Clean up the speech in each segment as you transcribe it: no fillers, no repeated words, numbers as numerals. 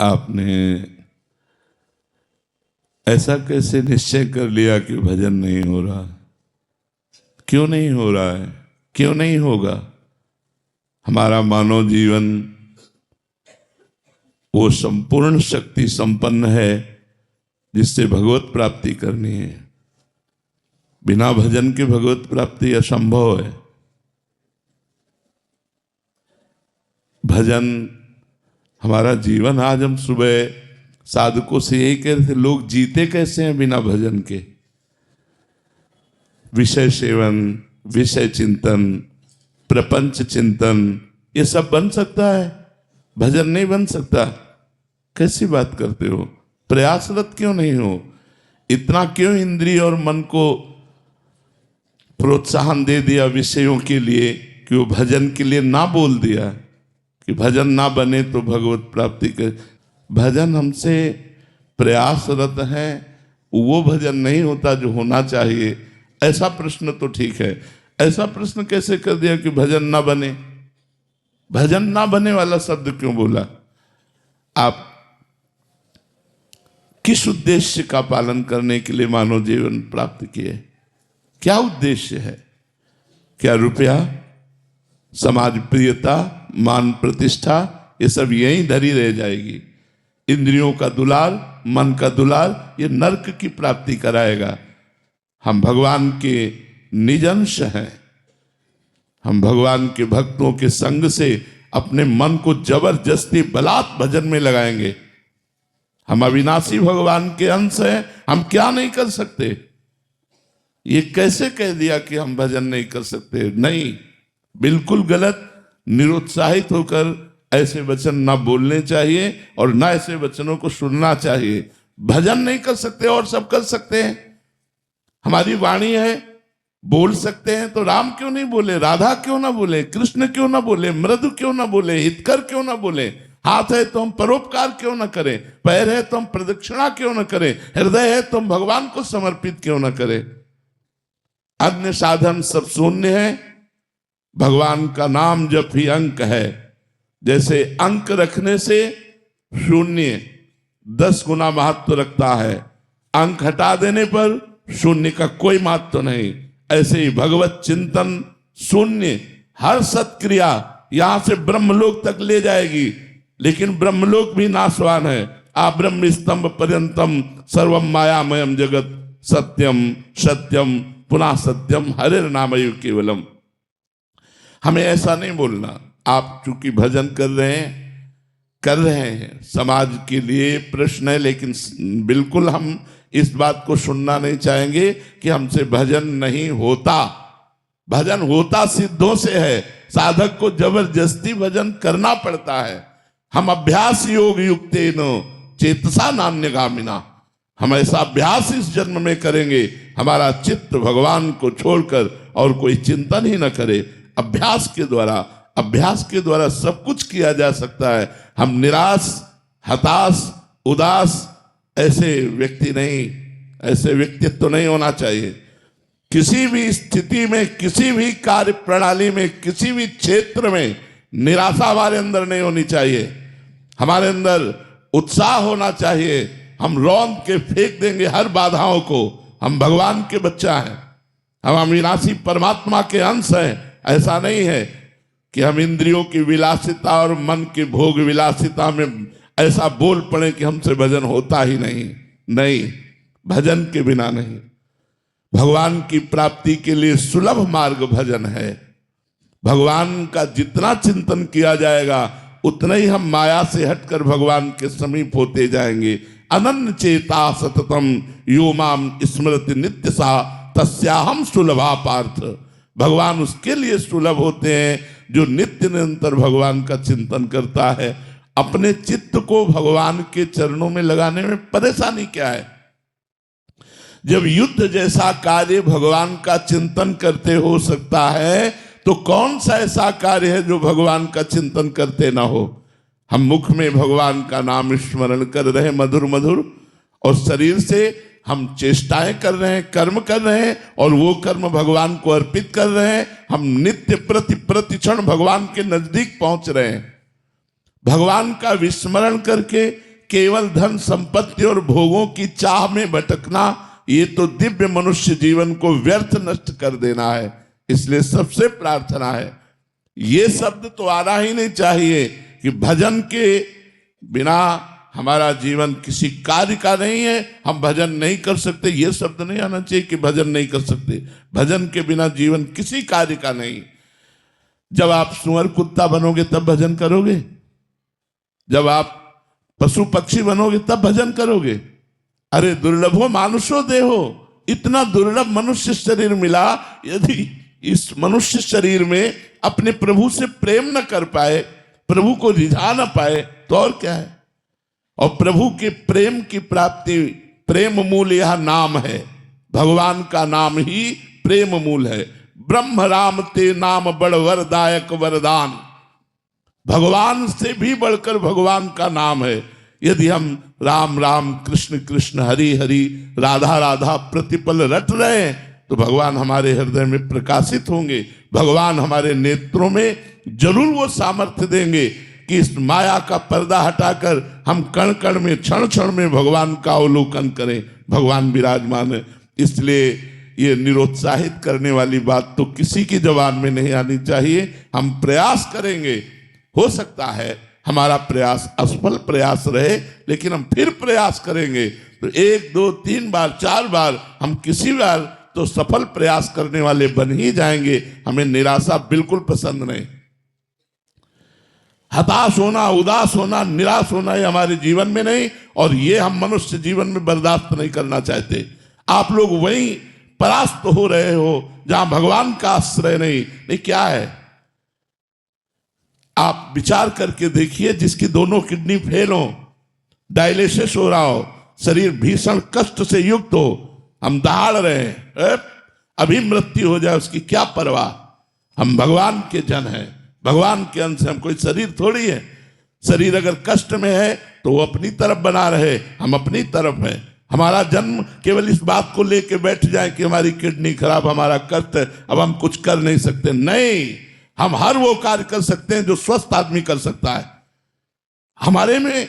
आपने ऐसा कैसे निश्चय कर लिया कि भजन नहीं हो रहा? क्यों नहीं हो रहा है? क्यों नहीं होगा? हमारा मानव जीवन वो संपूर्ण शक्ति संपन्न है जिससे भगवत प्राप्ति करनी है। बिना भजन के भगवत प्राप्ति असंभव है। भजन हमारा जीवन, आज हम सुबह साधकों से यही कह रहे थे, लोग जीते कैसे हैं बिना भजन के? विषय सेवन, विषय चिंतन, प्रपंच चिंतन, ये सब बन सकता है, भजन नहीं बन सकता। कैसी बात करते हो? प्रयासरत क्यों नहीं हो? इतना क्यों इंद्रिय और मन को प्रोत्साहन दे दिया विषयों के लिए कि वो भजन के लिए ना बोल दिया कि भजन ना बने तो भगवत प्राप्ति के? भजन हमसे प्रयासरत है, वो भजन नहीं होता जो होना चाहिए। ऐसा प्रश्न तो ठीक है, ऐसा प्रश्न कैसे कर दिया कि भजन ना बने? भजन ना बने वाला शब्द क्यों बोला? आप किस उद्देश्य का पालन करने के लिए मानव जीवन प्राप्त किए? क्या उद्देश्य है? क्या रुपया, समाज प्रियता, मान प्रतिष्ठा, ये सब यहीं धरी रह जाएगी। इंद्रियों का दुलार, मन का दुलार, ये नरक की प्राप्ति कराएगा। हम भगवान के निज अंश हैं। हम भगवान के भक्तों के संग से अपने मन को जबरदस्ती बलात् भजन में लगाएंगे। हम अविनाशी भगवान के अंश हैं, हम क्या नहीं कर सकते? ये कैसे कह दिया कि हम भजन नहीं कर सकते? नहीं, बिल्कुल गलत। निरुत्साहित होकर ऐसे वचन ना बोलने चाहिए और ना ऐसे वचनों को सुनना चाहिए। भजन नहीं कर सकते और सब कर सकते हैं। हमारी वाणी है, बोल सकते हैं, तो राम क्यों नहीं बोले? राधा क्यों ना बोले? कृष्ण क्यों ना बोले? मृदु क्यों ना बोले? हितकर क्यों ना बोले? हाथ है तो हम परोपकार क्यों ना करें? पैर है तो हम प्रदक्षिणा क्यों ना करें? हृदय है तो हम भगवान को समर्पित क्यों ना करें? अन्य साधन सब शून्य है। भगवान का नाम जप ही अंक है। जैसे अंक रखने से शून्य 10 गुना महत्व रखता है, अंक हटा देने पर शून्य का कोई महत्व नहीं। ऐसे ही भगवत चिंतन शून्य, हर सत्क्रिया यहां से ब्रह्मलोक तक ले जाएगी, लेकिन ब्रह्मलोक भी नाशवान है। आ ब्रह्म स्तंभ पर्यंतम सर्वम मायामयम जगत सत्यम सत्यम पुनः सत्यम हरे नामयु केवलम। हमें ऐसा नहीं बोलना। आप चूंकि भजन कर रहे हैं, समाज के लिए प्रश्न है, लेकिन बिल्कुल हम इस बात को सुनना नहीं चाहेंगे कि हमसे भजन नहीं होता। भजन होता सिद्धों से है। साधक को जबरदस्ती भजन करना पड़ता है। हम अभ्यास योग युक्तेन चेतसा नान्यगामिना, हम ऐसा अभ्यास इस जन्म में करेंगे, हमारा चित्त भगवान को छोड़कर और कोई चिंतन ही न करे। अभ्यास के द्वारा सब कुछ किया जा सकता है। हम निराश, हताश, उदास ऐसे व्यक्ति नहीं, ऐसे व्यक्तित्व नहीं होना चाहिए। किसी भी स्थिति में, किसी भी कार्य प्रणाली में, किसी भी क्षेत्र में निराशा हमारे अंदर नहीं होनी चाहिए। हमारे अंदर उत्साह होना चाहिए। हम रौंद के फेंक देंगे हर बाधाओं को। हम भगवान के बच्चा हैं, हम अविनाशी परमात्मा के अंश हैं। ऐसा नहीं है कि हम इंद्रियों की विलासिता और मन की भोग विलासिता में ऐसा बोल पड़े कि हमसे भजन होता ही नहीं, भजन के बिना नहीं। भगवान की प्राप्ति के लिए सुलभ मार्ग भजन है। भगवान का जितना चिंतन किया जाएगा उतना ही हम माया से हटकर भगवान के समीप होते जाएंगे। अनन्य चेता सततम यो माम स्मृति नित्य सा तस्याहम सुलभा पार्थ। भगवान उसके लिए सुलभ होते हैं जो नित्य निरंतर भगवान का चिंतन करता है। अपने चित्त को भगवान के चरणों में लगाने में परेशानी क्या है? जब युद्ध जैसा कार्य भगवान का चिंतन करते हो सकता है, तो कौन सा ऐसा कार्य है जो भगवान का चिंतन करते ना हो? हम मुख में भगवान का नाम स्मरण कर रहे हैं मधुर मधुर, और शरीर से हम चेष्टाएं कर रहे हैं, कर्म कर रहे हैं, और वो कर्म भगवान को अर्पित कर रहे हैं। हम नित्य प्रतिक्षण भगवान के नजदीक पहुंच रहे हैं। भगवान का विस्मरण करके केवल धन संपत्ति और भोगों की चाह में भटकना, ये तो दिव्य मनुष्य जीवन को व्यर्थ नष्ट कर देना है। इसलिए सबसे प्रार्थना है, ये शब्द तो आना ही नहीं चाहिए कि भजन के बिना हमारा जीवन किसी कार्य का नहीं है, हम भजन नहीं कर सकते। ये शब्द नहीं आना चाहिए कि भजन नहीं कर सकते। भजन के बिना जीवन किसी कार्य का नहीं। जब आप सुअर कुत्ता बनोगे तब भजन करोगे, जब आप पशु पक्षी बनोगे तब भजन करोगे। अरे दुर्लभो मानुषो देहो, इतना दुर्लभ मनुष्य शरीर मिला, यदि इस मनुष्य शरीर में अपने प्रभु से प्रेम न कर पाए, प्रभु को रिझा न पाए, तो और क्या है। और प्रभु के प्रेम की प्राप्ति, प्रेम मूल यह नाम है। भगवान का नाम ही प्रेम मूल है। ब्रह्म राम ते नाम बड़ वरदायक वरदान, भगवान से भी बढ़कर भगवान का नाम है। यदि हम राम राम कृष्ण कृष्ण हरि हरि राधा राधा प्रतिपल रट रहे हैं, तो भगवान हमारे हृदय में प्रकाशित होंगे। भगवान हमारे नेत्रों में जरूर वो सामर्थ्य देंगे कि इस माया का पर्दा हटाकर हम कण कण में क्षण क्षण में भगवान का अवलोकन करें। भगवान विराजमान है। इसलिए ये निरुत्साहित करने वाली बात तो किसी की जबान में नहीं आनी चाहिए। हम प्रयास करेंगे, हो सकता है हमारा प्रयास असफल प्रयास रहे, लेकिन हम फिर प्रयास करेंगे तो 1 2 3 बार 4 बार हम किसी बार तो सफल प्रयास करने वाले बन ही जाएंगे। हमें निराशा बिल्कुल पसंद नहीं। हताश होना, उदास होना, निराश होना ये हमारे जीवन में नहीं, और ये हम मनुष्य जीवन में बर्दाश्त नहीं करना चाहते। आप लोग वहीं परास्त हो रहे हो जहां भगवान का आश्रय नहीं। क्या है, आप विचार करके देखिए, जिसकी दोनों किडनी फेल हो, डायलिसिस हो रहा हो, शरीर भीषण कष्ट से युक्त हो, हम दहाड़ रहे हैं, अभी मृत्यु हो जाए उसकी क्या परवाह। हम भगवान के जन हैं, भगवान के अंश, हम कोई शरीर थोड़ी है। शरीर अगर कष्ट में है तो वो अपनी तरफ बना रहे, हम अपनी तरफ हैं। हमारा जन्म केवल इस बात को लेके बैठ जाए कि हमारी किडनी खराब, हमारा कष्ट है, अब हम कुछ कर नहीं सकते। नहीं, हम हर वो कार्य कर सकते हैं जो स्वस्थ आदमी कर सकता है। हमारे में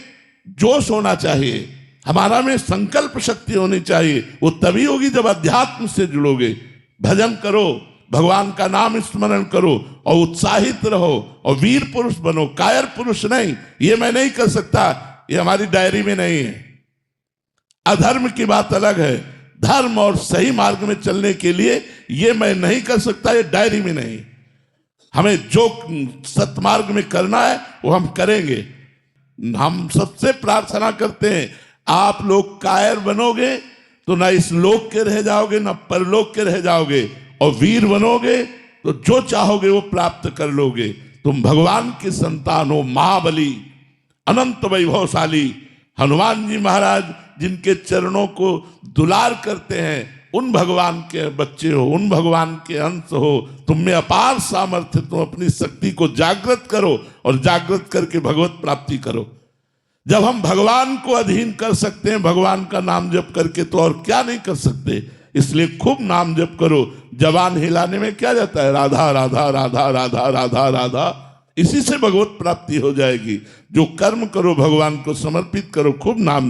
जोश होना चाहिए, हमारा में संकल्प शक्ति होनी चाहिए। वो तभी होगी जब अध्यात्म से जुड़ोगे। भजन करो, भगवान का नाम स्मरण करो और उत्साहित रहो और वीर पुरुष बनो, कायर पुरुष नहीं। ये मैं नहीं कर सकता, ये हमारी डायरी में नहीं है। अधर्म की बात अलग है, धर्म और सही मार्ग में चलने के लिए ये मैं नहीं कर सकता, ये डायरी में नहीं। हमें जो सतमार्ग में करना है वो हम करेंगे। हम सबसे प्रार्थना करते हैं, आप लोग कायर बनोगे तो ना इस लोक के रह जाओगे ना परलोक के रह जाओगे, और वीर बनोगे तो जो चाहोगे वो प्राप्त कर लोगे। तुम भगवान की संतान हो, महाबली अनंत वैभवशाली हनुमान जी महाराज जिनके चरणों को दुलार करते हैं, उन भगवान के बच्चे हो, उन भगवान के अंश हो। तुम में अपार सामर्थ्य, तुम अपनी शक्ति को जागृत करो और जागृत करके भगवत प्राप्ति करो। जब हम भगवान को अधीन कर सकते हैं भगवान का नाम जप करके, तो और क्या नहीं कर सकते। इसलिए खूब नाम जप करो। जबान हिलाने में क्या जाता है, राधा राधा राधा राधा राधा राधा, इसी से भगवत प्राप्ति हो जाएगी। जो कर्म करो भगवान को समर्पित करो, खूब नाम जप।